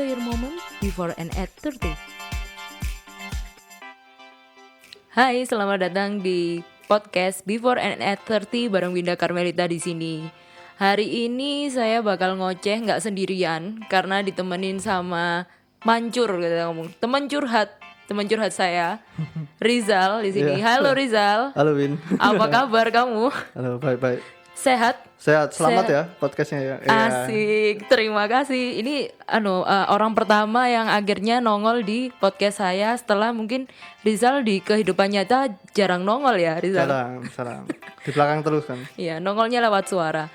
Enjoy your moment before and at 30. Hai, selamat datang di podcast Before and at 30 bareng Winda Karmelita di sini. Hari ini saya bakal ngoceh nggak sendirian karena ditemenin sama Mancur, kita ngomong teman curhat saya Rizal di sini. Iya. Halo Rizal. Halo Win. Apa kabar kamu? Halo, baik-baik. Sehat? Sehat, selamat Sehat. ya podcastnya ya. Asik, terima kasih. Ini orang pertama yang akhirnya nongol di podcast saya setelah mungkin Rizal di kehidupan nyata jarang nongol ya Rizal. Salam. Di belakang terus kan. Iya, nongolnya lewat suara.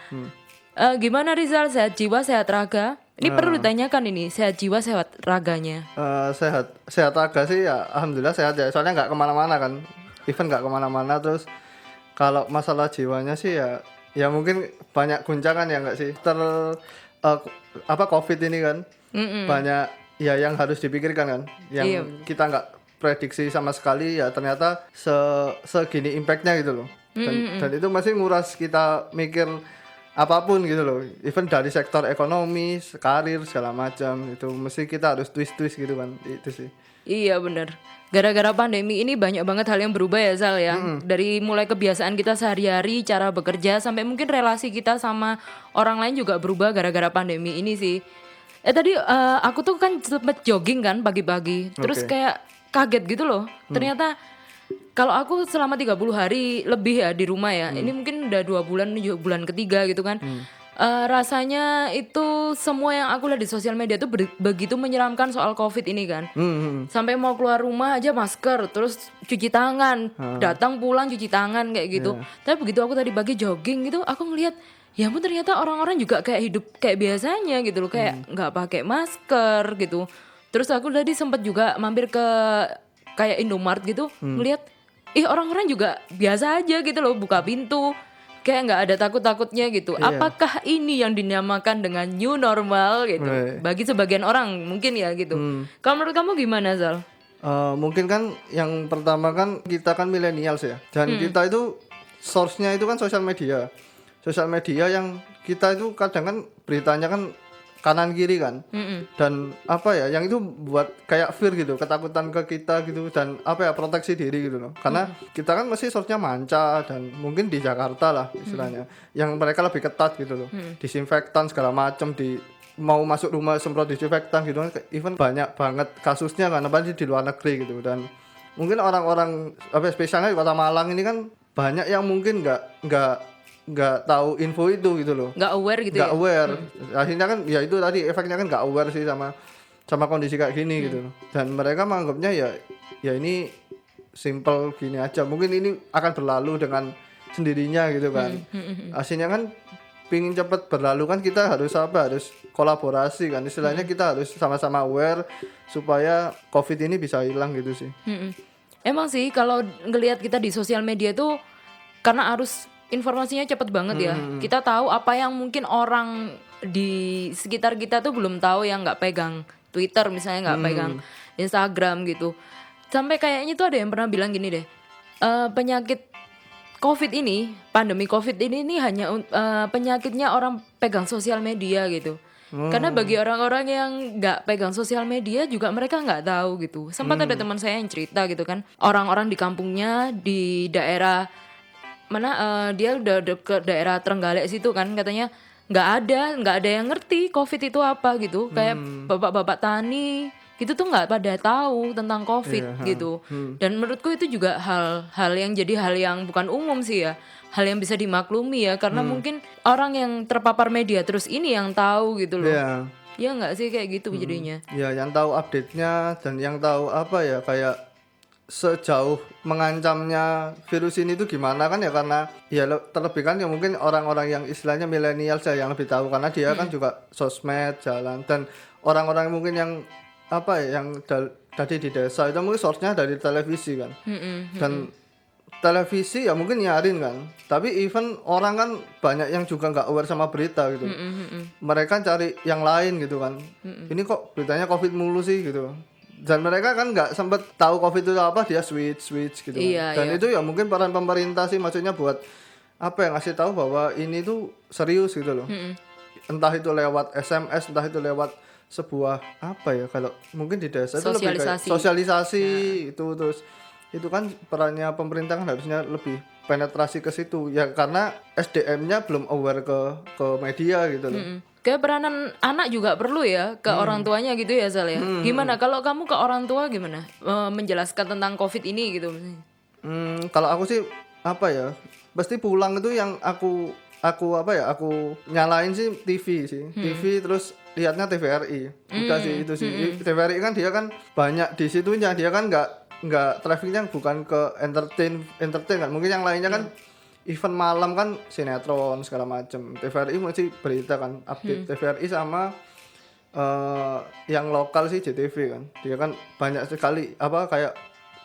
Gimana Rizal, sehat jiwa, sehat raga? Ini perlu ditanyakan ini, sehat jiwa, sehat raganya. Sehat raga sih ya, alhamdulillah sehat ya. Soalnya nggak kemana-mana kan, even nggak kemana-mana. Terus kalau masalah jiwanya sih ya mungkin banyak guncangan ya nggak sih. COVID ini kan, banyak ya yang harus dipikirkan kan, yang kita nggak prediksi sama sekali ya ternyata segini impactnya gitu loh. Dan itu masih nguras kita mikir apapun gitu loh, even dari sektor ekonomi, karir segala macam itu mesti kita harus twist gitu kan, itu sih. Iya bener. Gara-gara pandemi ini banyak banget hal yang berubah ya Zal ya. Dari mulai kebiasaan kita sehari-hari, cara bekerja, sampai mungkin relasi kita sama orang lain juga berubah gara-gara pandemi ini sih. Tadi aku tuh kan sempet jogging kan pagi-pagi. Terus Oke. kayak kaget gitu loh. Ternyata kalau aku selama 30 hari lebih ya di rumah ya. Ini mungkin udah 2 bulan, ini juga bulan ketiga gitu kan. Rasanya itu semua yang aku lihat di sosial media tuh begitu menyeramkan soal COVID ini kan. Sampai mau keluar rumah aja masker, terus cuci tangan, datang pulang cuci tangan kayak gitu. Tapi begitu aku tadi pagi jogging gitu, aku ngelihat ya ampun ternyata orang-orang juga kayak hidup kayak biasanya gitu loh, kayak nggak pakai masker gitu. Terus aku tadi sempat juga mampir ke kayak Indomaret gitu, ngelihat orang-orang juga biasa aja gitu loh, buka pintu. Kayak nggak ada takut-takutnya gitu. Iya. Apakah ini yang dinamakan dengan new normal gitu? Right. Bagi sebagian orang mungkin ya gitu. Kalau menurut kamu gimana Zal? Mungkin kan yang pertama kan kita kan millennials ya, dan kita itu source-nya itu kan sosial media yang kita itu kadang kan beritanya kan kanan kiri kan, dan apa ya yang itu buat kayak fear gitu, ketakutan ke kita gitu, dan apa ya proteksi diri gitu loh, karena kita kan masih source-nya manca dan mungkin di Jakarta lah istilahnya, yang mereka lebih ketat gitu loh, disinfektan segala macam, mau masuk rumah semprot disinfektan gitu kan, even banyak banget kasusnya kan, apalagi di luar negeri gitu. Dan mungkin orang-orang apa spesialnya di Kota Malang ini kan banyak yang mungkin nggak tahu info itu gitu loh, Nggak aware gitu nggak ya? aware. Akhirnya kan ya itu tadi efeknya kan nggak aware sih sama kondisi kayak gini gitu loh. Dan mereka menganggapnya ya ini simple gini aja, mungkin ini akan berlalu dengan sendirinya gitu kan. Aslinya kan pingin cepet berlalu kan kita harus kolaborasi kan, istilahnya kita harus sama-sama aware supaya COVID ini bisa hilang gitu sih. Emang sih kalau ngelihat kita di sosial media tuh karena arus informasinya cepet banget ya. Kita tahu apa yang mungkin orang di sekitar kita tuh belum tahu, yang nggak pegang Twitter misalnya, nggak pegang Instagram gitu. Sampai kayaknya tuh ada yang pernah bilang gini deh, penyakit COVID ini, pandemi COVID ini hanya penyakitnya orang pegang sosial media gitu. Karena bagi orang-orang yang nggak pegang sosial media juga mereka nggak tahu gitu. Sempat ada teman saya yang cerita gitu kan, orang-orang di kampungnya di daerah mana, dia udah ke daerah Trenggalek situ kan, katanya nggak ada yang ngerti COVID itu apa gitu. Kayak bapak-bapak tani gitu tuh nggak pada tahu tentang COVID gitu. Dan menurutku itu juga hal yang jadi hal yang bukan umum sih ya, hal yang bisa dimaklumi ya, karena mungkin orang yang terpapar media terus ini yang tahu gitu loh. Iya. Ya nggak sih kayak gitu jadinya. Ya yang tahu update-nya dan yang tahu apa ya kayak sejauh mengancamnya virus ini tuh gimana kan ya, karena ya terlebih kan ya mungkin orang-orang yang istilahnya milenial saya yang lebih tahu, karena dia kan juga sosmed jalan, dan orang-orang mungkin yang apa ya yang tadi di desa itu mungkin source-nya dari televisi kan. Dan televisi ya mungkin nyarin kan, tapi even orang kan banyak yang juga nggak aware sama berita gitu. Mereka cari yang lain gitu kan, ini kok beritanya COVID mulu sih gitu, dan mereka kan nggak sempet tahu COVID itu apa, dia switch gitu Iya, kan. Dan iya. itu ya mungkin peran pemerintah sih, maksudnya buat apa ya, ngasih tahu bahwa ini tuh serius gitu loh. Entah itu lewat SMS, entah itu lewat sebuah apa ya, kalau mungkin di desa itu lebih kayak Sosialisasi. sosialisasi itu. Terus itu kan perannya pemerintah kan harusnya lebih penetrasi ke situ ya, karena SDM-nya belum aware ke media gitu loh. Kayak peranan anak juga perlu ya ke orang tuanya gitu ya Zal ya. Gimana kalau kamu ke orang tua gimana menjelaskan tentang COVID ini gitu misalnya? Kalau aku sih apa ya, pasti pulang itu yang aku apa ya, aku nyalain sih TV sih. TV terus lihatnya TVRI. Udah sih itu sih. TVRI kan dia kan banyak di situnya, dia kan nggak trafficnya bukan ke entertain kan. Mungkin yang lainnya kan event malam kan sinetron segala macem. TVRI masih berita kan, update TVRI sama yang lokal sih JTV kan. Dia kan banyak sekali apa kayak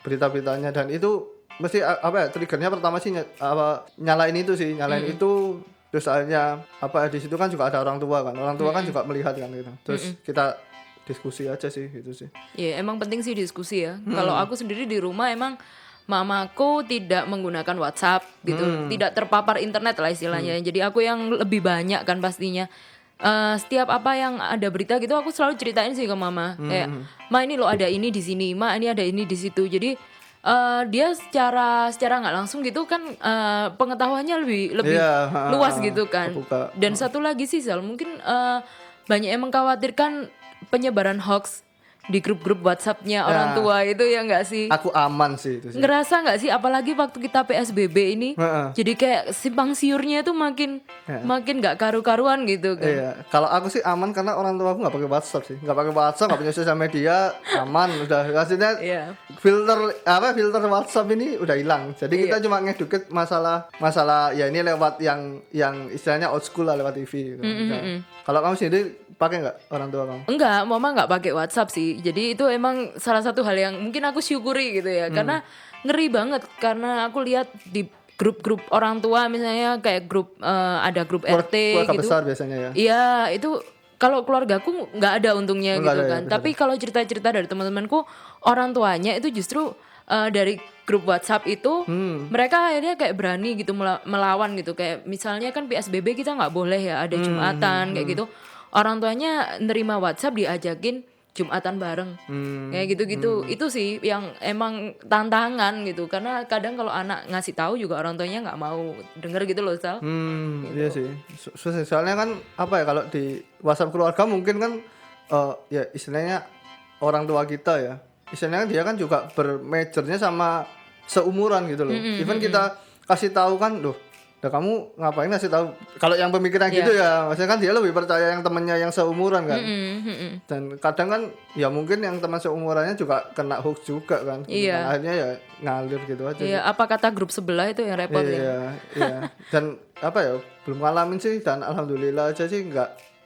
berita-beritanya, dan itu mesti apa ya, triggernya pertama sih nyalain itu sih, nyalain itu. Terus akhirnya apa di situ kan juga ada orang tua kan juga melihat kan gitu. Terus kita diskusi aja sih gitu sih. Ya emang penting sih diskusi ya. Kalau aku sendiri di rumah emang mamaku tidak menggunakan WhatsApp gitu, tidak terpapar internet lah istilahnya. Jadi aku yang lebih banyak kan pastinya. Setiap apa yang ada berita gitu aku selalu ceritain sih ke mama. Kayak, "Ma ini loh ada ini di sini, Ma ini ada ini di situ." Jadi dia secara nggak langsung gitu kan pengetahuannya lebih Iya, luas gitu kan. kebuka. Dan satu lagi sih Zal, mungkin banyak yang mengkhawatirkan penyebaran hoax di grup-grup WhatsApp-nya orang tua itu ya nggak sih? Aku aman sih itu sih. Ngerasa nggak sih apalagi waktu kita PSBB ini, Heeh. jadi kayak simpang siurnya itu makin nggak karu-karuan gitu kan. Iya, kalau aku sih aman karena orang tua aku nggak pakai WhatsApp sih, nggak pakai WhatsApp, nggak punya sosial media, aman udah. Maksudnya Iya. filter WhatsApp ini udah hilang. Jadi kita cuma ngedukit masalah ya ini lewat yang istilahnya old school lah, lewat TV gitu. Nah, kalau kamu sendiri pakai nggak orang tua kamu? Enggak, mama nggak pakai WhatsApp sih. Jadi itu emang salah satu hal yang mungkin aku syukuri gitu ya. Karena ngeri banget karena aku lihat di grup-grup orang tua misalnya kayak ada grup RT Keluarga gitu. besar biasanya ya. Iya, itu kalau keluargaku nggak ada untungnya Nggak gitu ada ya, kan. Tapi kalau cerita-cerita dari teman-temanku, orang tuanya itu justru dari grup WhatsApp itu mereka akhirnya kayak berani gitu melawan gitu. Kayak misalnya kan PSBB kita nggak boleh ya ada Jumatan kayak gitu. Orang tuanya nerima WhatsApp diajakin Jumatan bareng. Kayak gitu-gitu. Itu sih yang emang tantangan gitu. Karena kadang kalau anak ngasih tahu juga orang tuanya nggak mau denger gitu loh, Sal. Iya sih. Soalnya kan apa ya, kalau di WhatsApp keluarga mungkin kan ya istilahnya orang tua kita ya. Istilahnya dia kan juga bermajornya sama seumuran gitu loh. Even kita kasih tahu kan, loh, udah kamu ngapain ngasih tahu? Kalau yang pemikiran gitu ya, maksudnya kan dia lebih percaya yang temannya yang seumuran kan. Dan kadang kan ya mungkin yang teman seumurannya juga kena hoax juga kan. Iya. Dan akhirnya ya ngalir gitu aja. Iya, apa kata grup sebelah itu yang repot ya. Iya, iya. Dan apa ya, belum ngalamin sih, dan alhamdulillah aja sih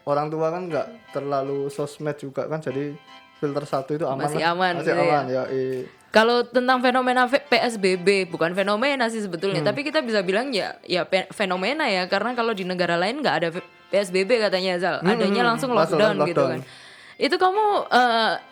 orang tua kan nggak terlalu sosmed juga kan, jadi filter satu itu aman Masih lah. aman Masih gitu ya. aman ya. Kalau tentang fenomena PSBB, bukan fenomena sih sebetulnya, tapi kita bisa bilang ya fenomena ya, karena kalau di negara lain nggak ada PSBB katanya Zal, adanya langsung lockdown gitu kan. Itu kamu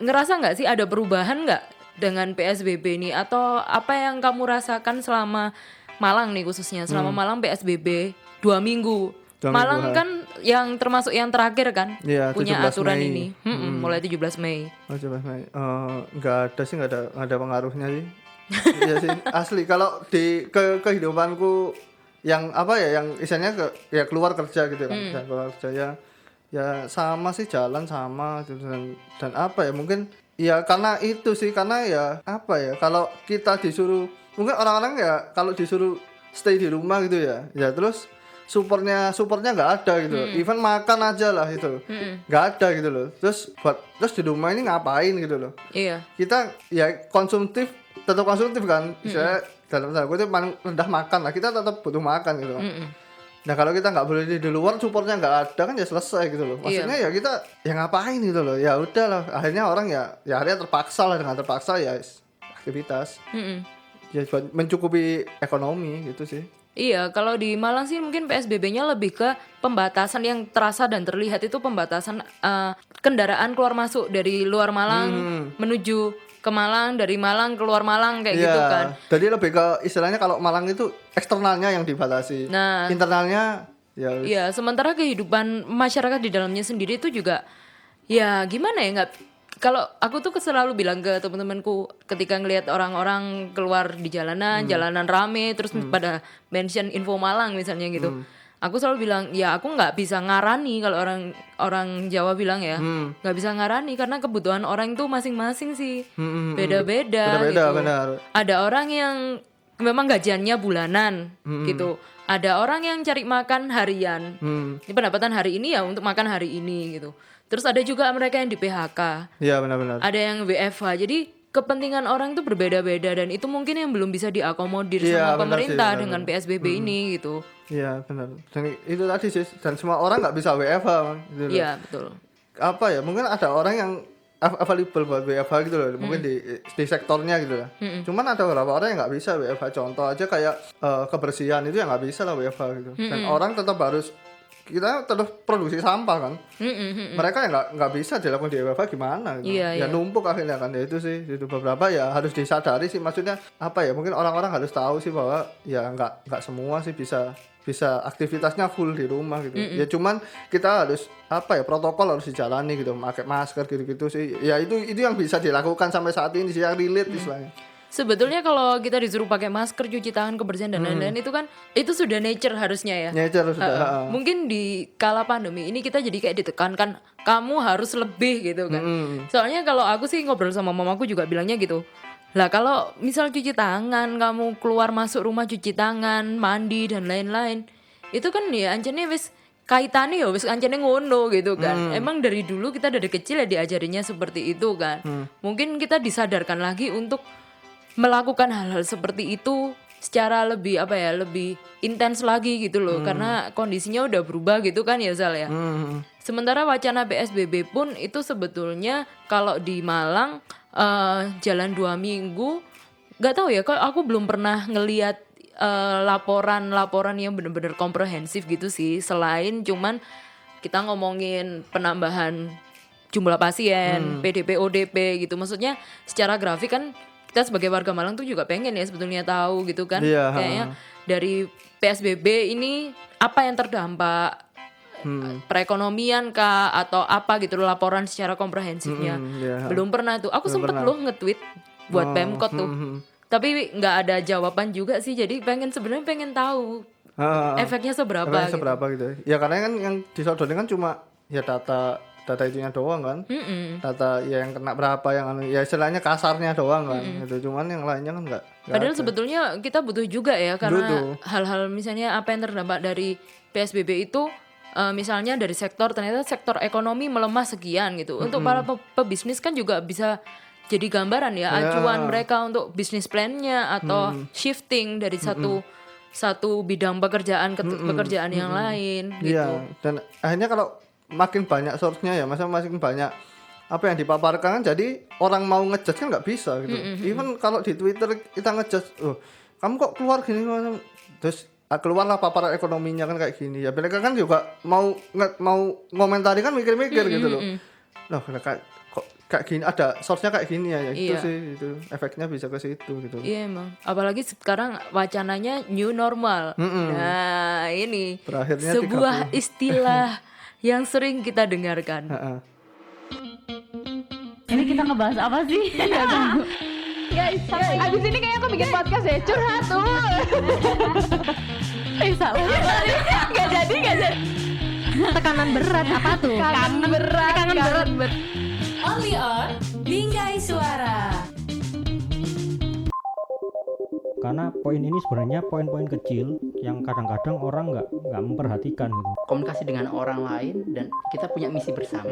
ngerasa nggak sih ada perubahan nggak dengan PSBB ini, atau apa yang kamu rasakan selama Malang nih khususnya, selama Malang PSBB 2 minggu. Malang kan yang termasuk yang terakhir kan, Iya, punya 17 aturan Mei. ini, mulai 17 Mei. Oh, coba Mei. Nggak ada sih, nggak ada pengaruhnya sih. Iya sih, asli. Kalau di kehidupanku yang apa ya, yang istilahnya ya keluar kerja gitu kan, dan keluar kerja ya sama sih, jalan sama gitu. Dan apa ya, mungkin ya karena itu sih, karena ya apa ya, kalau kita disuruh, mungkin orang-orang ya kalau disuruh stay di rumah gitu ya terus supportnya nggak ada gitu loh. Even makan aja lah itu nggak ada gitu loh. Terus di rumah ini ngapain gitu loh. Iya. Kita ya tetap konsumtif kan. Misalnya dalam tanda kutip paling rendah makan lah, kita tetap butuh makan gitu loh. Nah kalau kita nggak boleh di luar, supportnya nggak ada kan, ya selesai gitu loh. Maksudnya ya kita ya ngapain gitu loh. Ya udah lah, akhirnya orang ya akhirnya terpaksa lah, dengan terpaksa ya aktivitas ya buat mencukupi ekonomi gitu sih. Iya, kalau di Malang sih mungkin PSBB-nya lebih ke pembatasan yang terasa dan terlihat itu pembatasan kendaraan keluar masuk dari luar Malang menuju ke Malang, dari Malang keluar Malang kayak gitu kan. Jadi lebih ke istilahnya kalau Malang itu eksternalnya yang dibatasi. Nah, internalnya ya iya, sementara kehidupan masyarakat di dalamnya sendiri itu juga Ya gimana ya, nggak, kalau aku tuh selalu bilang ke teman-temanku ketika ngelihat orang-orang keluar di jalanan, jalanan rame terus pada mention info Malang misalnya gitu. Aku selalu bilang, ya aku nggak bisa ngarani, kalau orang orang Jawa bilang ya, nggak bisa ngarani karena kebutuhan orang itu masing-masing sih, beda-beda Beda-beda, gitu. benar. Ada orang yang memang gajiannya bulanan gitu. Ada orang yang cari makan harian. Ini pendapatan hari ini ya untuk makan hari ini gitu. Terus ada juga mereka yang di PHK. Iya, benar-benar. Ada yang WFH. Jadi kepentingan orang itu berbeda-beda dan itu mungkin yang belum bisa diakomodir Iya, sama benar sih, pemerintah benar, dengan PSBB ini gitu. Iya, benar. Dan itu tadi sih, dan semua orang nggak bisa WFH, Bang. Gitu loh. Iya, betul. Apa ya, mungkin ada orang yang available buat WFH gitu loh, mungkin di sektornya gitu lah. Cuman ada beberapa orang yang nggak bisa WFH. Contoh aja kayak kebersihan itu yang nggak bisa lah WFH gitu. Dan orang tetap harus, kita tetap produksi sampah kan. Mereka yang nggak bisa dilakukan di WFH gimana gitu. Iya, Ya iya. numpuk akhirnya kan, ya itu sih. Itu beberapa ya harus disadari sih, maksudnya apa ya, mungkin orang-orang harus tahu sih bahwa ya nggak semua sih bisa aktivitasnya full di rumah gitu. Ya cuman kita harus apa ya, protokol harus dijalani gitu, pakai masker gitu-gitu sih. Ya itu yang bisa dilakukan sampai saat ini sih, yang relate istilahnya. Sebetulnya kalau kita disuruh pakai masker, cuci tangan, kebersihan dan lain-lain itu kan itu sudah nature harusnya ya. Nature sudah. Mungkin di kala pandemi ini kita jadi kayak ditekankan kamu harus lebih gitu kan. Soalnya kalau aku sih ngobrol sama mamaku juga bilangnya gitu. Lah kalau misal cuci tangan, kamu keluar masuk rumah cuci tangan, mandi dan lain-lain, itu kan ya ancene wis kaitannya ya wis ancene ngono gitu kan. Emang dari dulu kita dari kecil ya diajarinya seperti itu kan. Mungkin kita disadarkan lagi untuk melakukan hal-hal seperti itu secara lebih apa ya, lebih intens lagi gitu loh, karena kondisinya udah berubah gitu kan ya Zal ya. Sementara wacana PSBB pun itu sebetulnya kalau di Malang jalan 2 minggu, nggak tahu ya, kok aku belum pernah ngelihat laporan yang benar-benar komprehensif gitu sih, selain cuman kita ngomongin penambahan jumlah pasien, PDP, ODP gitu. Maksudnya secara grafik kan kita sebagai warga Malang tuh juga pengen ya sebetulnya tahu gitu kan. Iya, Kayaknya dari PSBB ini apa yang terdampak, perekonomian kah atau apa gitu, laporan secara komprehensifnya. Iya. Belum pernah tuh. Aku sempet loh nge-tweet buat Pemkot tuh. Tapi nggak ada jawaban juga sih. Jadi sebenarnya pengen tahu efeknya seberapa Efeknya gitu. seberapa gitu. Ya karena kan yang disodorin kan cuma ya data itunya doang kan. Data ya yang kena berapa, yang ya istilahnya kasarnya doang kan. Gitu. Cuman yang lainnya kan enggak. Padahal sebetulnya kita butuh juga ya, karena Butuh. hal-hal misalnya apa yang terdampak dari PSBB itu, misalnya dari sektor, ternyata sektor ekonomi melemah sekian gitu. Untuk para pebisnis kan juga bisa jadi gambaran ya, acuan mereka untuk bisnis plan-nya atau shifting dari satu bidang pekerjaan ke pekerjaan yang lain gitu. Iya, dan akhirnya kalau makin banyak source-nya ya, masa makin banyak apa yang dipaparkan kan, jadi orang mau ngejudge kan nggak bisa gitu. Even kalau di Twitter kita ngejudge, oh kamu kok keluar gini, terus keluarlah paparan ekonominya kan kayak gini. Ya mereka kan juga mau ngomentari kan mikir-mikir gitu loh. Loh kok kayak gini, ada source-nya kayak gini ya, itu sih, itu efeknya bisa ke situ gitu. Iya emang, apalagi sekarang wacananya new normal. Nah ini Berakhirnya sebuah istilah yang sering kita dengarkan. Ini kita ngebahas apa sih? Gak tahu. Guys, abis ini kayaknya aku bikin podcast ya, curhat tuh. Bisa Gak jadi. tekanan berat apa tuh? Tekanan berat. Only on Bingkai Suara. Karena poin ini sebenarnya poin-poin kecil yang kadang-kadang orang nggak memperhatikan gitu. Komunikasi dengan orang lain dan kita punya misi bersama.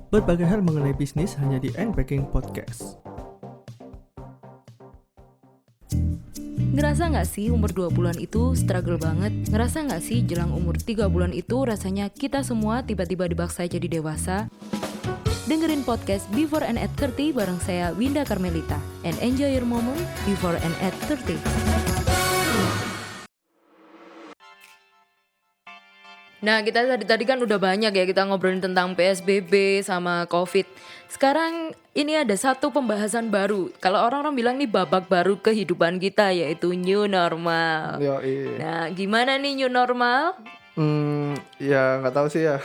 Berbagai hal mengenai bisnis hanya di Unpacking Podcast. Ngerasa gak sih umur 20-an itu struggle banget? Ngerasa gak sih jelang umur 3 bulan itu rasanya kita semua tiba-tiba dibaksa jadi dewasa? Dengerin podcast Before and at 30 bareng saya Winda Carmelita, and enjoy your moment before and at 30. Nah, kita tadi kan udah banyak ya kita ngobrolin tentang PSBB sama COVID. Sekarang ini ada satu pembahasan baru. Kalau orang-orang bilang nih babak baru kehidupan kita yaitu new normal. Yo, iya. Nah, gimana nih new normal? Ya nggak tahu sih ya.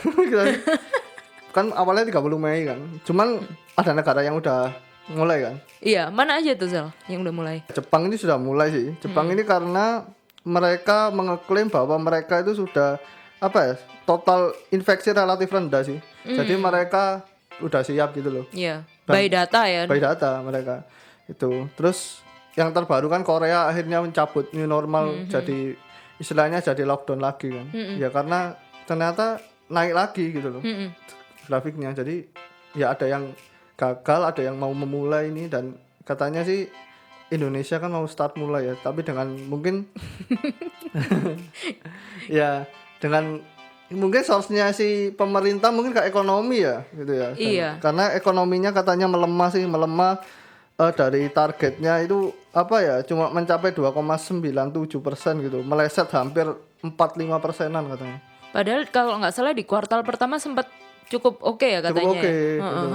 Kan awalnya 30 Mei kan. Cuman ada negara yang udah mulai kan. Iya, mana aja tuh Sel yang udah mulai? Jepang ini sudah mulai sih. Jepang ini karena mereka mengeklaim bahwa mereka itu sudah total infeksi relatif rendah sih. Jadi mereka udah siap gitu loh. Iya, by data ya. By data mereka itu. Terus yang terbaru kan Korea akhirnya mencabut new normal, jadi istilahnya jadi lockdown lagi kan. Ya karena ternyata naik lagi gitu loh grafiknya. Jadi ya ada yang gagal, ada yang mau memulai ini, dan katanya sih Indonesia kan mau start mulai ya, tapi dengan mungkin ya dengan mungkin source-nya si pemerintah mungkin ke ekonomi ya gitu ya. Iya. Karena ekonominya katanya melemah dari targetnya itu cuma mencapai 2,97% gitu, meleset hampir 45%-an katanya. Padahal kalau nggak salah di kuartal pertama sempat cukup oke ya katanya. Cukup oke, ya. gitu.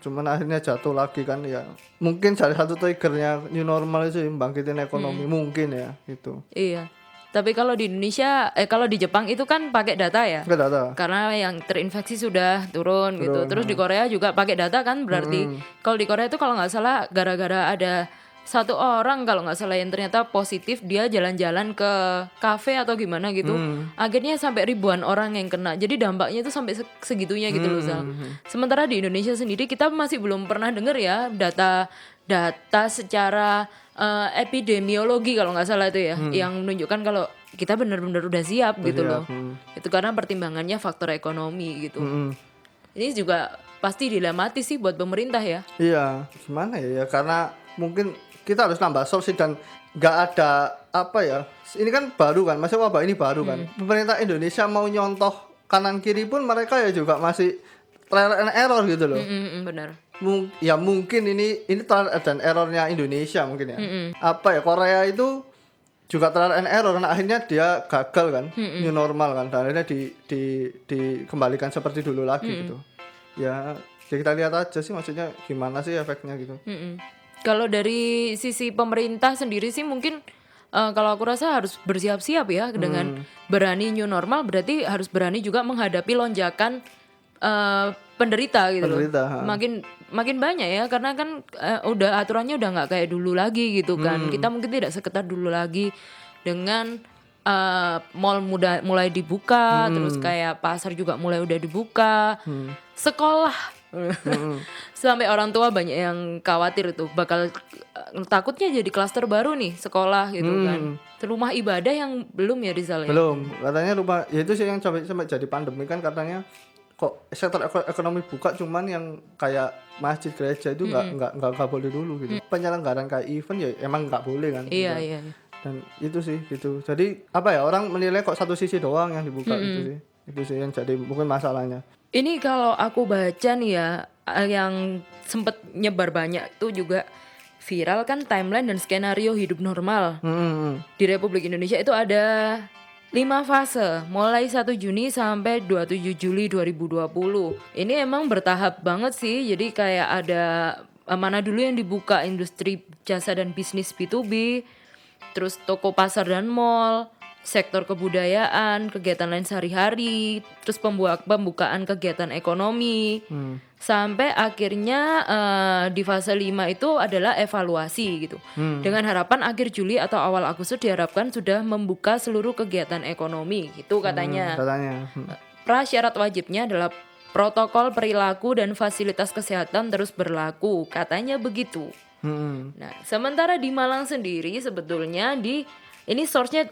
Cuman akhirnya jatuh lagi kan ya. Mungkin salah satu triggernya new normal itu bangkitin ekonomi mungkin ya gitu. Iya. Tapi kalau di Indonesia, kalau di Jepang itu kan pakai data ya. Pakai data. Karena yang terinfeksi sudah turun gitu. Terus di Korea juga pakai data kan berarti. Kalau di Korea itu kalau nggak salah gara-gara ada satu orang kalau nggak salah yang ternyata positif, dia jalan-jalan ke kafe atau gimana gitu. Akhirnya sampai ribuan orang yang kena. Jadi dampaknya itu sampai segitunya gitu loh Sal. Sementara di Indonesia sendiri kita masih belum pernah dengar ya data secara epidemiologi kalau nggak salah itu ya, yang menunjukkan kalau kita benar-benar udah siap gitu loh. Itu karena pertimbangannya faktor ekonomi gitu. Ini juga pasti dilematis sih buat pemerintah ya. Iya, gimana ya? Karena mungkin kita harus nambah solusi dan nggak ada ini kan baru kan, masih wabah ini baru kan. Pemerintah Indonesia mau nyontoh kanan kiri pun mereka ya juga masih trial and error gitu loh. Benar. Ya mungkin ini trial dan errornya Indonesia mungkin ya. Korea itu juga trial and error, karena akhirnya dia gagal kan, new normal kan, dan akhirnya dikembalikan seperti dulu lagi gitu. Ya kita lihat aja sih, maksudnya gimana sih efeknya gitu. Kalau dari sisi pemerintah sendiri sih mungkin kalau aku rasa harus bersiap-siap ya dengan berani new normal, berarti harus berani juga menghadapi lonjakan penderita gitu loh. Makin banyak ya, karena kan udah aturannya udah nggak kayak dulu lagi gitu kan. Kita mungkin tidak seketat dulu lagi dengan mall mulai dibuka, terus kayak pasar juga mulai udah dibuka, sekolah sampai orang tua banyak yang khawatir itu bakal takutnya jadi klaster baru nih sekolah gitu kan. Rumah ibadah yang belum ya Rizal ya? Belum, katanya rumah ya itu sih yang sampai jadi pandemi kan, katanya kok sektor ekonomi buka, cuman yang kayak masjid gereja itu nggak boleh dulu gitu. Penyelenggaraan kayak event ya emang nggak boleh kan. Iya gitu. iya. Dan itu sih gitu. Jadi orang menilai kok satu sisi doang yang dibuka gitu sih. Itu sih yang jadi mungkin masalahnya. Ini kalau aku baca nih ya, yang sempet nyebar banyak tuh juga viral kan timeline dan skenario hidup normal di Republik Indonesia itu ada 5 fase, mulai 1 Juni sampai 27 Juli 2020. Ini emang bertahap banget sih, jadi kayak ada mana dulu yang dibuka, industri jasa dan bisnis B2B, terus toko pasar dan mall, sektor kebudayaan, kegiatan lain sehari-hari, terus pembukaan kegiatan ekonomi, sampai akhirnya di fase 5 itu adalah evaluasi gitu. Dengan harapan akhir Juli atau awal Agustus diharapkan sudah membuka seluruh kegiatan ekonomi gitu katanya. Prasyarat wajibnya adalah protokol perilaku dan fasilitas kesehatan terus berlaku, katanya begitu. Nah, sementara di Malang sendiri sebetulnya ini source-nya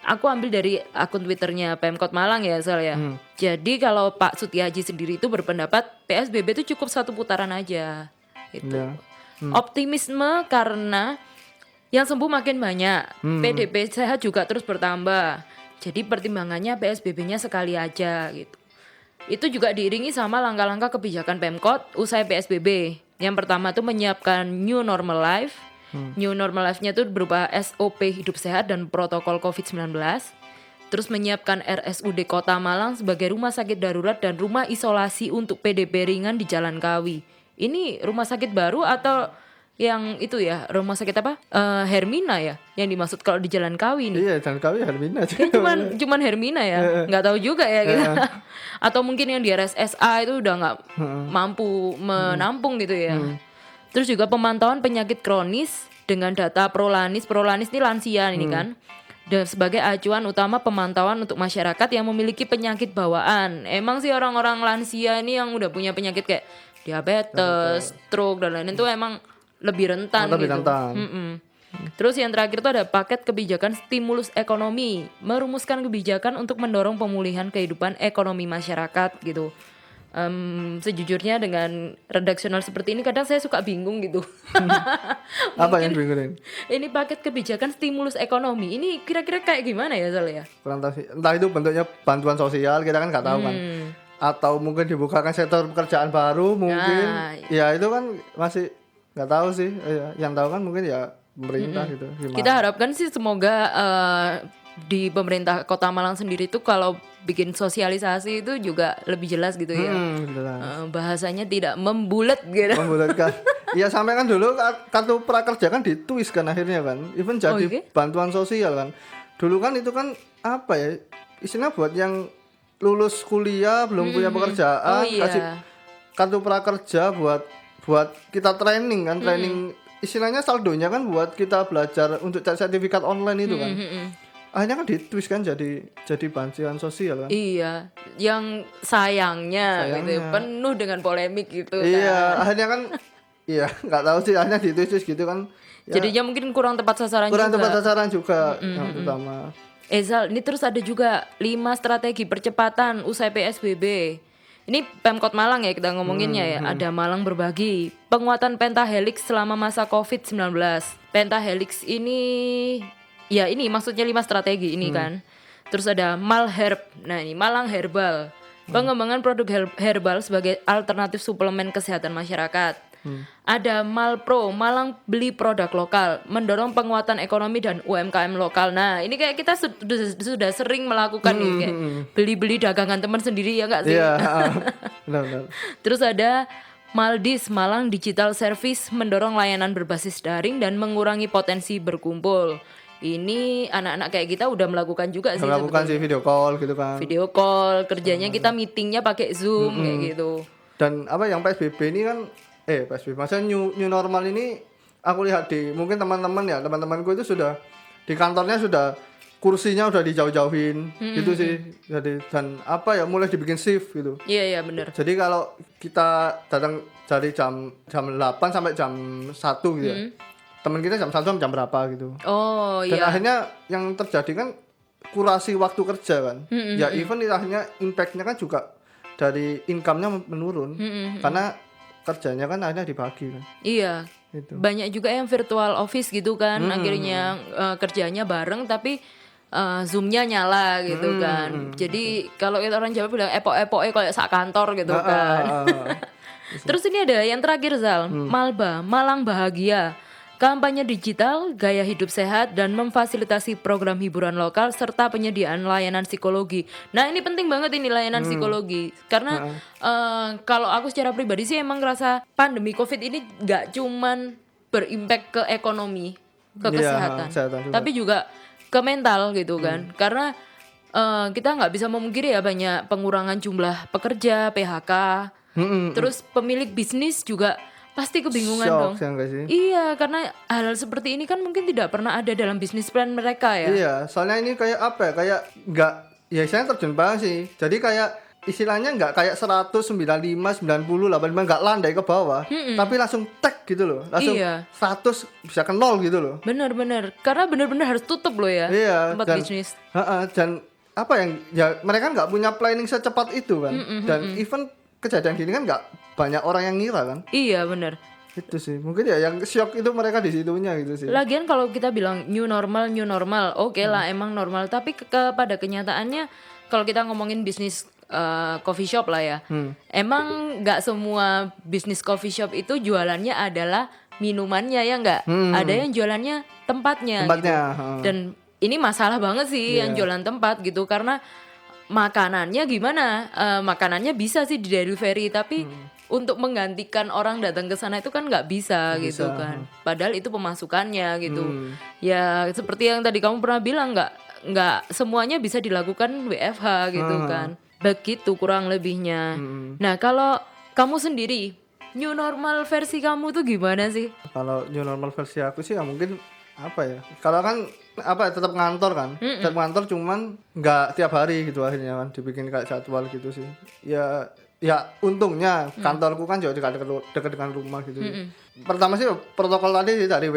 aku ambil dari akun Twitternya Pemkot Malang ya Sal ya. Jadi kalau Pak Sutiaji sendiri itu berpendapat PSBB itu cukup 1 putaran aja gitu. Optimisme karena yang sembuh makin banyak, PDP sehat juga terus bertambah. Jadi pertimbangannya PSBB-nya sekali aja gitu. Itu juga diiringi sama langkah-langkah kebijakan Pemkot usai PSBB. Yang pertama tuh menyiapkan new normal life. New normal life-nya itu berupa SOP hidup sehat dan protokol COVID-19. Terus menyiapkan RSUD Kota Malang sebagai rumah sakit darurat dan rumah isolasi untuk PDP ringan di Jalan Kawi. Ini rumah sakit baru atau yang itu ya, rumah sakit apa? Hermina ya, yang dimaksud kalau di Jalan Kawi nih. Iya, Jalan Kawi Hermina aja. Kayak cuman Hermina ya, nggak tahu juga ya kita. Atau mungkin yang di RSSA itu udah nggak mampu menampung gitu ya. Terus juga pemantauan penyakit kronis dengan data Prolanis ini lansia ini kan. Dan sebagai acuan utama pemantauan untuk masyarakat yang memiliki penyakit bawaan. Emang sih orang-orang lansia ini yang udah punya penyakit kayak diabetes, stroke dan lain-lain itu emang lebih rentan Lebih gitu. rentan. Terus yang terakhir itu ada paket kebijakan stimulus ekonomi, merumuskan kebijakan untuk mendorong pemulihan kehidupan ekonomi masyarakat gitu. Sejujurnya dengan redaksional seperti ini kadang saya suka bingung gitu. Apa yang bingungin? Ini paket kebijakan stimulus ekonomi, ini kira-kira kayak gimana ya Zal ya? Kurang tahu sih. Entah itu bentuknya bantuan sosial, kita kan nggak tahu kan. Atau mungkin dibukakan sektor pekerjaan baru mungkin. Ya itu kan masih nggak tahu sih. Yang tahu kan mungkin ya pemerintah gitu. Gimana? Kita harapkan sih semoga di pemerintah Kota Malang sendiri tuh kalau bikin sosialisasi itu juga lebih jelas gitu ya. Jelas. Bahasanya tidak membulet gitu. Membulatkan. Iya sampai kan dulu kartu prakerja kan ditwist kan akhirnya kan. Even jadi bantuan sosial kan. Dulu kan itu kan apa ya? Isinya buat yang lulus kuliah belum punya pekerjaan kasih kartu prakerja buat kita training kan, training istilahnya saldonya kan buat kita belajar untuk cari sertifikat online itu kan. Akhirnya kan ditwist kan jadi bantuan sosial kan. Iya, yang sayangnya gitu penuh dengan polemik gitu Iya, kan. akhirnya kan iya, nggak tahu sih akhirnya ditwist gitu kan. Ya, Jadinya mungkin kurang tepat sasaran kurang juga. tepat sasaran juga yang utama. Zal, ini terus ada juga 5 strategi percepatan usai PSBB. Ini Pemkot Malang ya kita ngomonginnya ya. Ada Malang Berbagi, penguatan pentahelix selama masa COVID-19. Pentahelix ini ya ini maksudnya 5 strategi ini kan. Terus ada Malherb. Nah, ini Malang Herbal. Pengembangan produk herbal sebagai alternatif suplemen kesehatan masyarakat. Ada Malpro, Malang beli produk lokal, mendorong penguatan ekonomi dan UMKM lokal. Nah, ini kayak kita sudah sering melakukan nih kayak beli-beli dagangan teman sendiri ya enggak sih? Iya, benar. Terus ada Maldis, Malang Digital Service, mendorong layanan berbasis daring dan mengurangi potensi berkumpul. Ini anak-anak kayak kita udah melakukan juga sih Melakukan sih video call gitu kan. Video call, kerjanya kita meetingnya pakai Zoom kayak gitu. Dan apa yang PSBB ini kan PSBB maksudnya new normal ini aku lihat di mungkin teman-temanku itu sudah di kantornya sudah kursinya udah dijauh-jauhin gitu sih. Jadi dan apa ya mulai dibikin shift gitu. Iya benar. Jadi kalau kita datang dari jam 8 sampai jam 1 gitu ya. Teman kita jam 1 sampai jam berapa gitu. Oh Dan iya. akhirnya yang terjadi kan kurasi waktu kerja kan. Ya even akhirnya impact-nya kan juga dari income-nya menurun. Karena kerjanya kan akhirnya dibagi kan. Iya. Gitu. Banyak juga yang virtual office gitu kan. Akhirnya kerjanya bareng tapi Zoom-nya nyala gitu kan. Jadi kalau orang Jawa bilang epok-epok kayak sak kantor gitu kan. Terus ini ada yang terakhir Zal, Malba, Malang Bahagia. Kampanye digital, gaya hidup sehat, dan memfasilitasi program hiburan lokal serta penyediaan layanan psikologi. Nah ini penting banget ini layanan psikologi karena kalau aku secara pribadi sih emang ngerasa pandemi COVID ini gak cuman berimpact ke ekonomi, ke kesehatan, tapi juga ke mental gitu kan. Karena kita nggak bisa memungkiri ya banyak pengurangan jumlah pekerja, PHK, terus pemilik bisnis juga pasti kebingungan dong. Sih? Iya, karena hal seperti ini kan mungkin tidak pernah ada dalam bisnis plan mereka ya. Iya, soalnya ini kayak apa ya? Kayak nggak, ya saya terjun banget sih. Jadi kayak istilahnya nggak kayak 195, 90, 85 nggak landai ke bawah, tapi langsung tek gitu loh. Langsung 100 bisa ke 0 gitu loh. Bener-bener, karena bener-bener harus tutup loh ya tempat bisnis. Dan apa yang ya mereka nggak punya planning secepat itu kan. Dan even kejadian gini kan nggak banyak orang yang ngira kan. Iya bener. Itu sih mungkin ya yang shock itu mereka di situnya gitu sih. Lagian kalau kita bilang new normal oke lah emang normal, tapi pada kenyataannya kalau kita ngomongin bisnis coffee shop lah ya, emang nggak semua bisnis coffee shop itu jualannya adalah minumannya ya nggak, ada yang jualannya tempatnya gitu. Dan ini masalah banget sih yang jualan tempat gitu, karena makanannya gimana? Makanannya bisa sih di delivery, tapi untuk menggantikan orang datang ke sana itu kan nggak bisa gitu kan. Padahal itu pemasukannya gitu. Ya seperti yang tadi kamu pernah bilang, nggak semuanya bisa dilakukan WFH gitu kan. Begitu kurang lebihnya. Nah kalau kamu sendiri, new normal versi kamu tuh gimana sih? Kalau new normal versi aku sih ya mungkin apa ya? Kalau kan apa ya, tetap ngantor kan. Tetap ngantor cuman nggak tiap hari gitu akhirnya kan, dibikin kayak jadwal gitu sih. Ya untungnya kantorku kan jauh dekat dengan rumah gitu. Pertama sih protokol tadi sih dari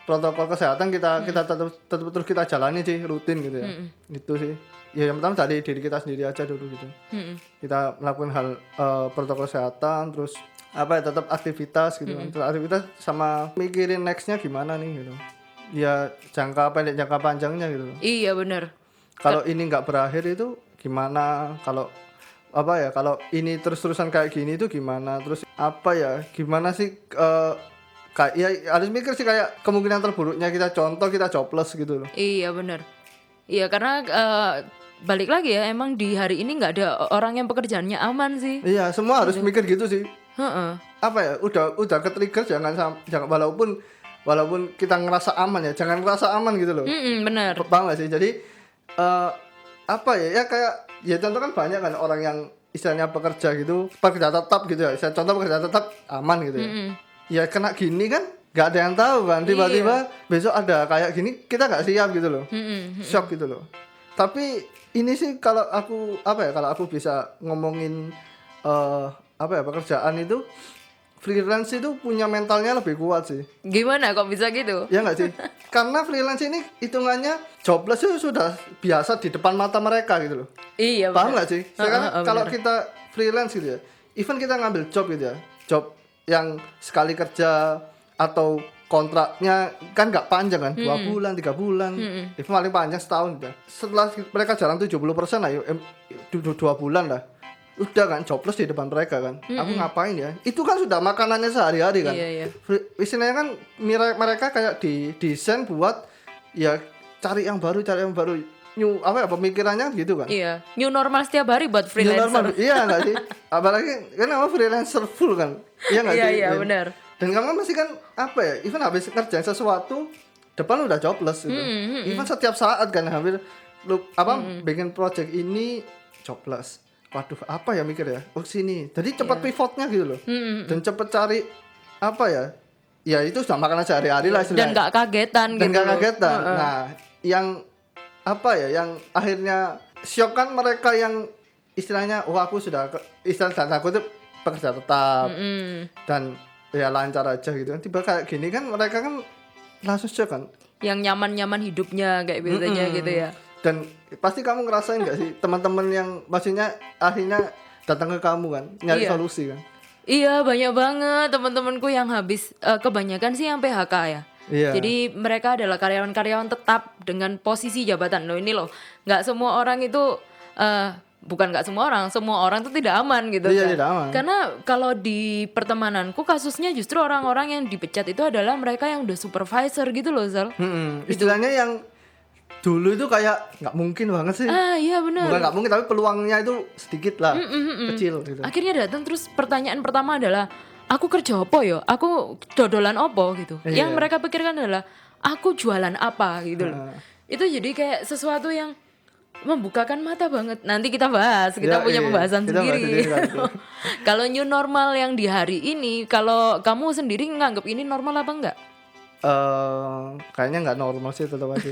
protokol kesehatan kita tetap terus kita jalani sih, rutin gitu ya. Itu sih. Ya yang pertama dari diri kita sendiri aja dulu gitu. Kita melakukan hal protokol kesehatan, terus apa ya, tetap aktivitas gitu kan. Terus aktivitas sama mikirin nextnya gimana nih gitu. Ya jangka pendek jangka panjangnya gitu. Iya benar. Kalau ini nggak berakhir itu gimana, kalau apa ya, kalau ini terus-terusan kayak gini itu gimana, terus apa ya, gimana sih kayak ya harus mikir sih, kayak kemungkinan terburuknya kita jobless gitu loh. Iya benar. Iya karena balik lagi ya, emang di hari ini nggak ada orang yang pekerjaannya aman sih. Iya, semua harus mikir gitu sih. Heeh. Apa ya, udah ke-trigger jangan walaupun kita ngerasa aman ya, jangan ngerasa aman gitu loh. Benar. Paham gak sih? Jadi apa ya kayak ya contoh kan banyak kan orang yang istilahnya pekerja tetap gitu ya. Saya contoh pekerja tetap aman gitu ya. Ya kena gini kan nggak ada yang tahu kan, tiba-tiba besok ada kayak gini, kita nggak siap gitu loh. Shock gitu loh. Tapi ini sih kalau aku bisa ngomongin pekerjaan itu, freelance itu punya mentalnya lebih kuat sih. Gimana kok bisa gitu? Ya nggak sih? Karena freelance ini hitungannya jobless itu sudah biasa di depan mata mereka gitu loh. Iya. Paham nggak sih? Sekarang kalau bener. kita freelance gitu ya, even kita ngambil job gitu ya, job yang sekali kerja atau kontraknya kan nggak panjang kan, 2 bulan, 3 bulan, even paling panjang setahun gitu. Setelah mereka jalan 70% lah, 2 bulan lah. Udah kan jobless di depan mereka kan. Aku ngapain ya? Itu kan sudah makanannya sehari-hari kan. Iya. Istilahnya kan mereka kayak desain buat ya cari yang baru. New pemikirannya gitu kan. Iya. New normal setiap hari buat New freelancer. normal, iya enggak sih? Apalagi kan nama freelancer full kan. Iya enggak sih? Iya benar. Dan kamu masih kan even habis kerjain sesuatu depan udah jobless gitu. Even setiap saat kan hampir bikin project ini jobless. Waduh, apa ya mikir ya? Oh sini. Jadi cepat pivotnya gitu loh. Dan cepat cari apa ya? Ya itu sudah makanan sehari-hari lah istilahnya. Dan nggak kagetan gitu. Dan nggak kagetan. Nah, yang apa ya? Yang akhirnya shock kan mereka yang istilahnya, aku sudah istilah dan aku itu pekerja tetap dan ya lancar aja gitu. Tiba kayak gini kan mereka kan langsung shock kan. Yang nyaman-nyaman hidupnya kayak biasanya gitu ya. Dan pasti kamu ngerasain gak sih teman-teman yang maksudnya akhirnya datang ke kamu kan nyari solusi kan? Iya banyak banget teman-temanku yang habis kebanyakan sih yang PHK ya. Iya. Jadi mereka adalah karyawan-karyawan tetap dengan posisi jabatan. Loh ini loh, nggak semua orang itu bukan nggak semua orang tuh tidak aman gitu Iya, kan. tidak aman. Karena kalau di pertemananku kasusnya justru orang-orang yang dipecat itu adalah mereka yang udah supervisor gitu loh, Zal. Istilahnya yang dulu itu kayak nggak mungkin banget sih. Iya benar. Bukan nggak mungkin, tapi peluangnya itu sedikit lah, kecil gitu. Akhirnya datang terus pertanyaan pertama adalah, aku kerja apa ya? Aku dodolan apa gitu. Iya. Yang mereka pikirkan adalah aku jualan apa gitu loh. Itu jadi kayak sesuatu yang membukakan mata banget. Nanti kita bahas, kita punya pembahasan kita bahas sendiri. nanti. Kalau new normal yang di hari ini, kalau kamu sendiri nganggap ini normal apa enggak? Kayaknya nggak normal sih, tetap aja.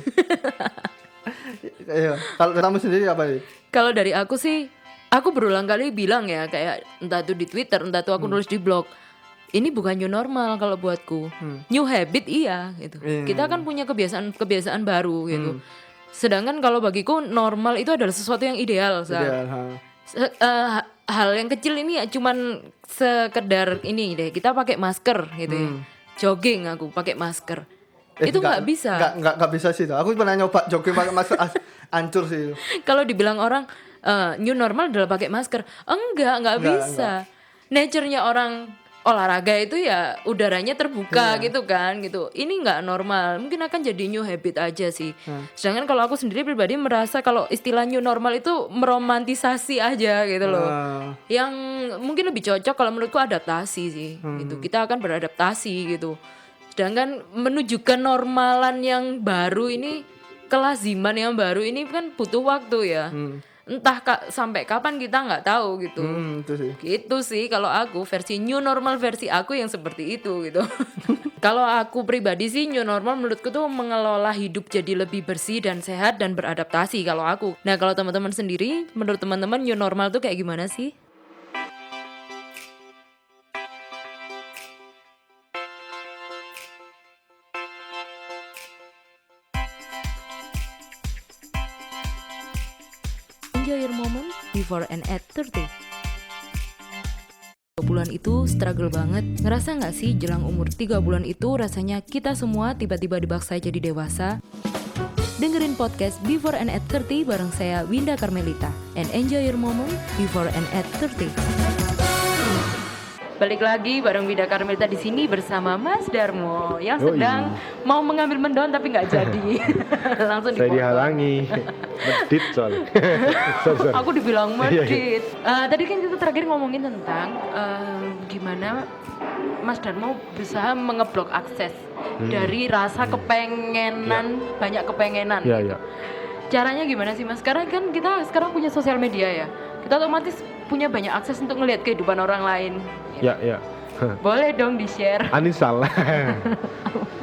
Iya. Kalau kamu sendiri apa sih? Kalau dari aku sih, aku berulang kali bilang ya, kayak entah itu di Twitter, entah itu aku nulis di blog, ini bukan new normal kalau buatku. New habit iya gitu. Kita kan punya kebiasaan baru gitu. Sedangkan kalau bagiku normal itu adalah sesuatu yang ideal, Sal. Hal yang kecil ini ya cuman sekedar ini deh, kita pakai masker gitu ya. Jogging aku pakai masker. Itu nggak bisa. Nggak bisa sih. Aku pernah nyoba jogging pakai masker, hancur sih. Kalau dibilang orang new normal adalah pakai masker, enggak bisa. Nature-nya orang olahraga itu ya udaranya terbuka gitu kan gitu. Ini nggak normal, mungkin akan jadi new habit aja sih. Sedangkan kalau aku sendiri pribadi merasa kalau istilah new normal itu meromantisasi aja gitu loh. Yang mungkin lebih cocok kalau menurutku adaptasi sih gitu. Kita akan beradaptasi gitu. Sedangkan menuju ke normalan yang baru ini, kelaziman yang baru ini kan butuh waktu ya. Entah sampai kapan kita nggak tahu gitu. Itu sih. Gitu sih kalau aku versi new normal versi aku yang seperti itu gitu. Kalau aku pribadi sih new normal menurutku tuh mengelola hidup jadi lebih bersih dan sehat dan beradaptasi kalau aku. Nah kalau teman-teman sendiri, menurut teman-teman new normal tuh kayak gimana sih? Enjoy your moment before and at 30. 2 bulan itu struggle banget. Ngerasa gak sih jelang umur 3 bulan itu rasanya kita semua tiba-tiba dibaksa jadi dewasa? Dengerin podcast Before and at 30 bareng saya Winda Carmelita. And enjoy your moment before and at 30. Balik lagi bareng Winda Carmelita di sini bersama Mas Darmo yang sedang mau mengambil mendon tapi nggak jadi. Langsung saya dipotong. dihalangi medit soalnya. Sorry. Aku dibilang medit. Tadi kan kita terakhir ngomongin tentang gimana Mas Darmo berusaha mengeblok akses dari rasa kepengenan, banyak kepengenan. Iya. Caranya gimana sih Mas? Karena kan kita sekarang punya sosial media ya. Kita otomatis punya banyak akses untuk ngelihat kehidupan orang lain. Ya. Boleh dong di-share. Uninstall.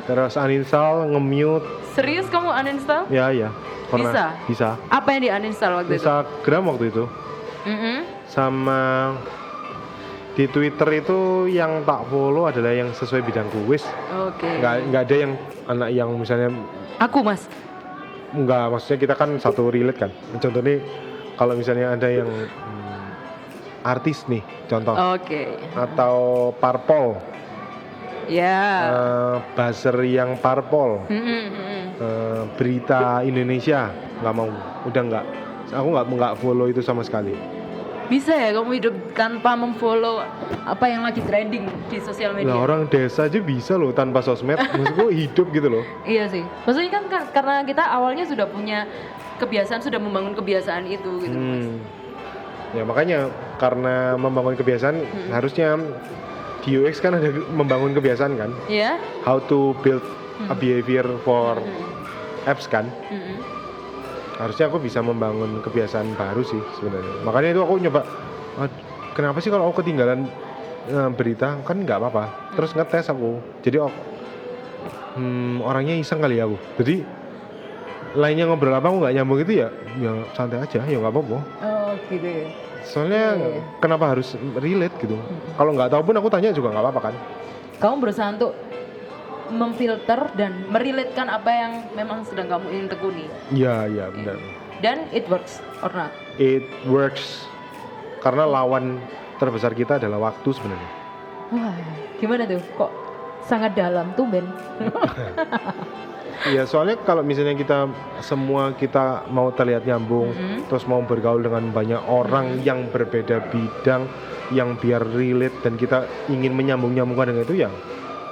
Terus uninstall, nge-mute. Serius kamu uninstall? Ya. Pernah. Bisa. Apa yang di-uninstall waktu itu? Instagram waktu itu. Sama di Twitter itu yang tak follow adalah yang sesuai bidangku. Wis. Oke. Nggak ada yang anak yang misalnya. Aku Mas. Enggak, maksudnya kita kan satu relate kan. Contohnya kalau misalnya ada yang artis nih, contoh. Oke. Atau parpol. Ya. Buzzer yang parpol. Berita Indonesia nggak mau, udah nggak. Aku nggak follow itu sama sekali. Bisa ya kamu hidup tanpa memfollow apa yang lagi trending di sosial media? Nah orang desa aja bisa loh tanpa sosmed. Maksudku hidup gitu loh. Iya sih. Maksudnya kan karena kita awalnya sudah punya kebiasaan, sudah membangun kebiasaan itu gitu Mas. Ya makanya karena membangun kebiasaan harusnya di UX kan ada membangun kebiasaan kan. Iya. How to build a behavior for apps kan. Harusnya aku bisa membangun kebiasaan baru sih sebenarnya. Makanya itu aku nyoba, kenapa sih kalau aku ketinggalan berita kan nggak apa-apa. Terus ngetes aku. Jadi orangnya iseng kali ya aku. Jadi lainnya ngobrol apa aku nggak nyambung itu ya santai aja, ya nggak apa-apa. Oh gitu ya. Soalnya kenapa harus relate gitu? Kalau nggak tahu pun aku tanya juga nggak apa-apa kan? Kamu berusaha untuk memfilter dan merelatekan apa yang memang sedang kamu ingin tekuni. Iya benar. Dan it works or not? It works karena lawan terbesar kita adalah waktu sebenarnya. Wah, gimana tuh? Kok sangat dalam tuh Ben? Iya soalnya kalau misalnya kita mau terlihat nyambung, terus mau bergaul dengan banyak orang yang berbeda bidang, yang biar relate dan kita ingin menyambung-nyambungkan dengan itu ya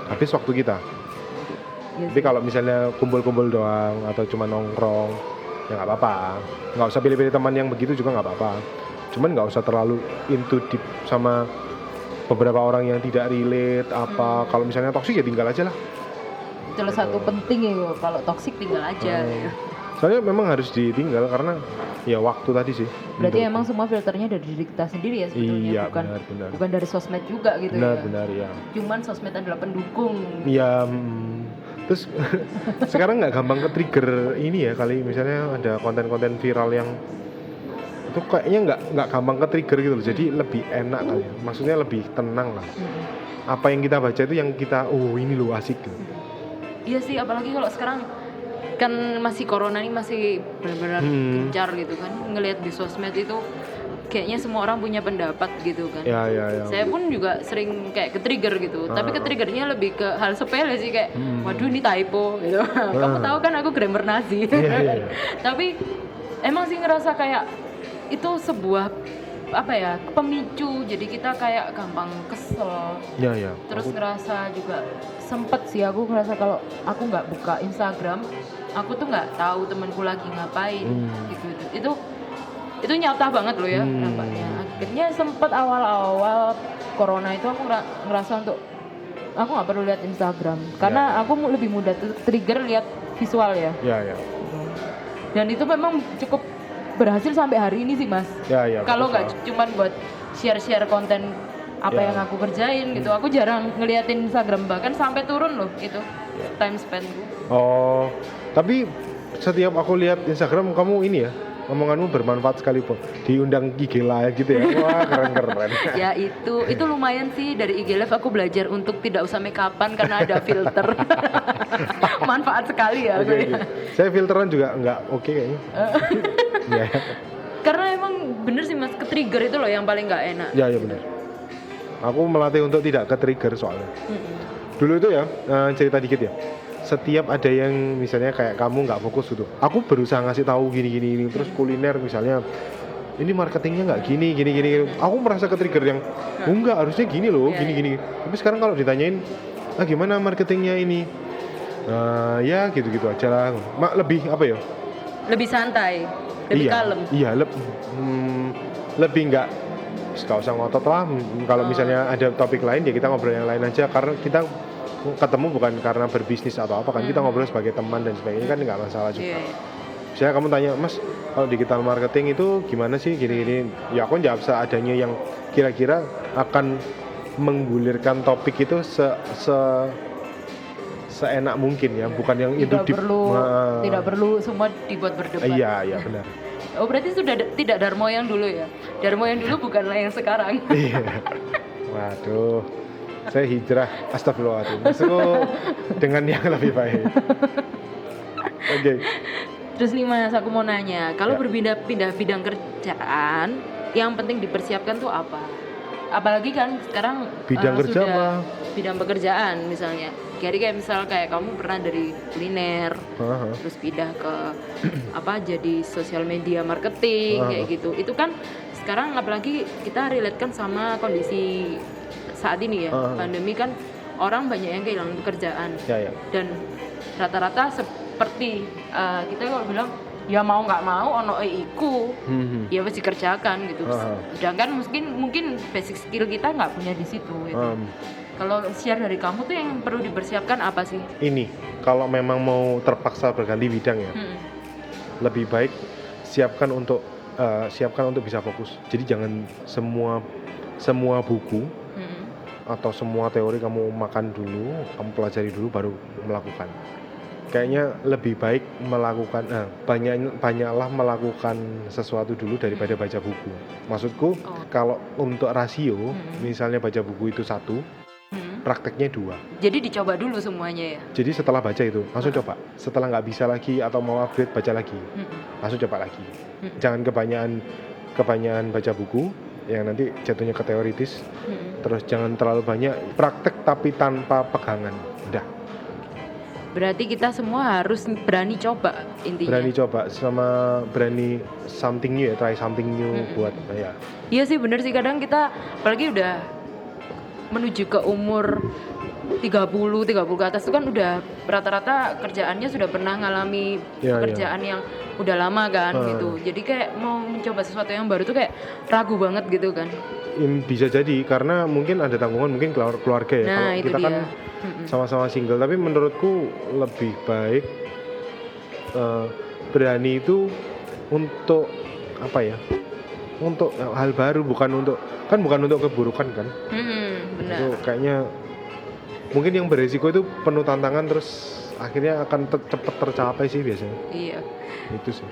habis waktu kita. Tapi kalau misalnya kumpul-kumpul doang atau cuma nongkrong ya nggak apa-apa, nggak usah pilih-pilih teman yang begitu juga nggak apa-apa. Cuman nggak usah terlalu into deep sama beberapa orang yang tidak relate apa. Kalau misalnya toksik ya tinggal aja lah. Salah satu penting ya kalau toksik tinggal aja. Soalnya memang harus ditinggal karena ya waktu tadi sih. Berarti emang semua filternya dari diri kita sendiri ya sebetulnya, iya, bukan bukan dari sosmed juga gitu benar ya. Cuman sosmed adalah pendukung. Iya. Terus sekarang nggak gampang ke-trigger ini ya kali misalnya ada konten-konten viral yang itu kayaknya nggak gampang ke-trigger gitu loh. Jadi lebih enak kali ya. Maksudnya lebih tenang lah. Apa yang kita baca itu yang kita ini loh asik gitu. Iya sih, apalagi kalau sekarang kan masih corona ini masih benar-benar gencar gitu kan. Ngelihat di sosmed itu kayaknya semua orang punya pendapat gitu kan. Ya. Saya pun juga sering kayak ke-trigger gitu. Tapi ke-triggernya lebih ke hal sepele sih kayak waduh ini typo gitu. Kamu tahu kan aku grammar Nazi. Iya. Tapi emang sih ngerasa kayak itu sebuah apa ya, pemicu, jadi kita kayak gampang kesel. Ya. Terus ngerasa juga sempet sih aku ngerasa kalau aku nggak buka Instagram, aku tuh nggak tahu temanku lagi ngapain gitu. Itu nyata banget loh ya dampaknya. Akhirnya sempet awal-awal corona itu aku ngerasa untuk aku nggak perlu lihat Instagram karena aku lebih mudah trigger lihat visual ya. Ya. Dan itu memang cukup berhasil sampai hari ini sih Mas. Ya. Kalau nggak cuman buat share konten apa yang aku kerjain gitu, aku jarang ngeliatin Instagram, bahkan sampai turun loh itu time spendku. Oh, tapi setiap aku lihat Instagram kamu ini ya, omonganmu bermanfaat sekali po. Diundang IG Live gitu ya. Wah, keren. Ya itu lumayan sih, dari IG Live aku belajar untuk tidak usah make upan karena ada filter. Manfaat sekali ya. Oke. Saya filteran juga nggak oke kayaknya. Ya. Karena emang bener sih Mas, ke-trigger itu loh yang paling nggak enak. Ya benar. Aku melatih untuk tidak ke-trigger soalnya. Dulu itu ya, cerita dikit ya. Setiap ada yang misalnya kayak kamu nggak fokus gitu, aku berusaha ngasih tahu gini, terus kuliner misalnya ini marketingnya nggak gini, aku merasa ke-trigger yang enggak, harusnya gini loh, gini. Tapi sekarang kalau ditanyain gimana marketingnya ini, ya gitu aja lah. Lebih apa ya, lebih santai, lebih kalem. Iya, lebih nggak usah ngotot lah. Kalau misalnya ada topik lain ya kita ngobrol yang lain aja, karena kita ketemu bukan karena berbisnis atau apa kan, kita ngobrol sebagai teman dan sebagainya kan nggak masalah juga. Misalnya kamu tanya, Mas, kalau digital marketing itu gimana sih gini, ya aku jawab seadanya yang kira-kira akan menggulirkan topik itu seenak mungkin ya, bukan yang tidak perlu semua dibuat berdebat. Iya benar. Oh berarti sudah tidak Darmo yang dulu ya? Darmo yang dulu bukanlah yang sekarang. Iya. Waduh, saya hijrah, astagfirullahaladzim, masuk dengan yang lebih baik. Oke. Terus nih Mas, aku mau nanya, kalau berpindah-pindah bidang kerjaan, yang penting dipersiapkan tuh apa? Apalagi kan sekarang bidang kerja apa? Bidang pekerjaan misalnya. Jadi kayak misal kayak kamu pernah dari kuliner, terus pindah ke jadi sosial media marketing kayak gitu. Itu kan sekarang apalagi kita relate kan sama kondisi saat ini ya, pandemi kan orang banyak yang kehilangan pekerjaan. Dan rata-rata seperti kita kalau bilang ya mau nggak mau ono iku ya pasti kerjakan gitu. Sedangkan mungkin basic skill kita nggak punya di situ gitu. Kalau share dari kamu tuh yang perlu dipersiapkan apa sih? Ini kalau memang mau terpaksa berganti bidang ya, lebih baik siapkan untuk bisa fokus. Jadi jangan semua buku atau semua teori kamu makan dulu, kamu pelajari dulu baru melakukan. Kayaknya lebih baik melakukan banyaklah melakukan sesuatu dulu daripada baca buku. Maksudku kalau untuk rasio, misalnya baca buku itu 1, prakteknya 2. Jadi dicoba dulu semuanya ya? Jadi setelah baca itu langsung coba. Setelah nggak bisa lagi atau mau upgrade, baca lagi. Langsung coba lagi. Jangan kebanyakan baca buku yang nanti jatuhnya ke teoritis. Terus jangan terlalu banyak praktek tapi tanpa pegangan. Udah. Berarti kita semua harus berani coba intinya. Berani coba sama berani something new ya, try something new buat ya. Iya sih bener sih, kadang kita apalagi udah menuju ke umur 30 ke atas itu kan udah rata-rata kerjaannya sudah pernah ngalami pekerjaan yang udah lama kan gitu. Jadi kayak mau mencoba sesuatu yang baru tuh kayak ragu banget gitu kan. Bisa jadi karena mungkin ada tanggungan, mungkin keluarga ya. Kalau kita kan sama-sama single, tapi menurutku lebih baik berani itu untuk apa ya? Untuk hal baru, bukan untuk keburukan kan. Benar. Itu kayaknya mungkin yang beresiko itu penuh tantangan terus akhirnya akan cepat tercapai sih biasanya. Iya. Itu sih.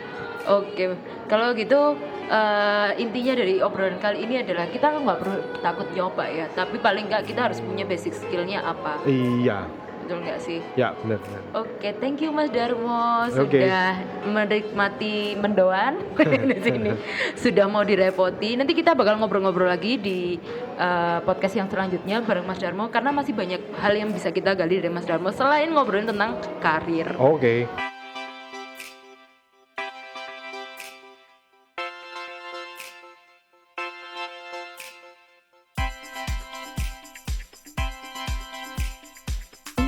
Oke, kalau gitu intinya dari obrolan kali ini adalah kita nggak perlu takut nyoba ya, tapi paling nggak kita harus punya basic skillnya apa. Iya. Betul nggak sih? Ya benar. Oke, thank you Mas Darmo sudah menikmati mendoan di sini. Sudah mau direpoti. Nanti kita bakal ngobrol-ngobrol lagi di podcast yang selanjutnya bareng Mas Darmo karena masih banyak hal yang bisa kita gali dari Mas Darmo selain ngobrolin tentang karir. Oke.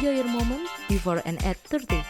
Enjoy your moment before and at 30.